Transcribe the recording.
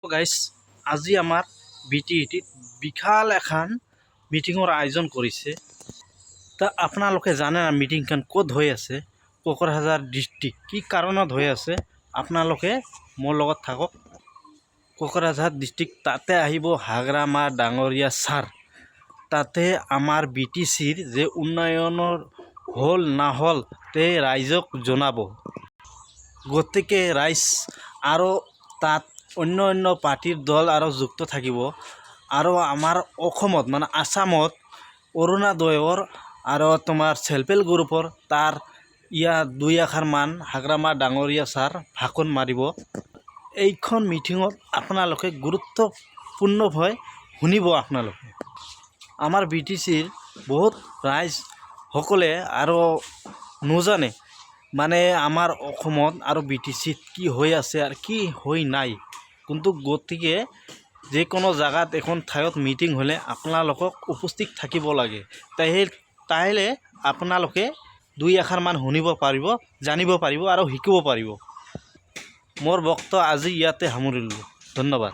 Guys আজি আমাৰ BTET বিশাল এখন মিটিঙৰ আয়োজন কৰিছে। তা আপোনালোকে জানে না মিটিংখন ক'ত হৈ আছে, কোকৰাঝাৰ ডিষ্ট্ৰিক্ট কি কাৰণত হৈ আছে। আপোনালোকে মোৰ লগত থাকক। কোকৰাঝাৰ ডিষ্ট্ৰিক্ট তাতে আহিব হাগ্ৰামা ডাঙৰীয়া ছাৰ। তাতে আমাৰ BTCৰ যে উন্নয়নৰ হ'ল নহ'ল তে ৰাইজক জনাব। গতিকে ৰাইজ আৰু তাত অন্য পাৰ্টিৰ দল আৰু যুক্ত থাকিব। আৰু আমাৰ অসমত মানে আসামত অৰুণোদয়ৰ আৰু তোমাৰ সেল্ফ হেল্প গ্ৰুপৰ তাৰ ইয়াত দুই আখৰমান হাগ্ৰামা ডাঙৰীয়া ছাৰ ভাষণ মাৰিব। এইখন মিটিঙত আপোনালোকে গুৰুত্বপূৰ্ণভাৱে শুনিব। আপোনালোকে আমাৰ BTCৰ বহুত ৰাইজসকলে আৰু নজানে মানে আমাৰ অসমত আৰু BTCত কি হৈ আছে আৰু কি হৈ নাই। কিন্তু গতিকে যিকোনো জায়গাত এখন ঠাইত মিটিং হ'লে আপোনালোকক উপস্থিত থাকিব লাগে। তাইলে আপোনালোকে দুই আখৰমান শুনিব পাৰিব, জানিব পাৰিব আৰু শিকিব পাৰিব। মোৰ বক্তব্য আজি ইয়াতে সামৰিলোঁ। ধন্যবাদ।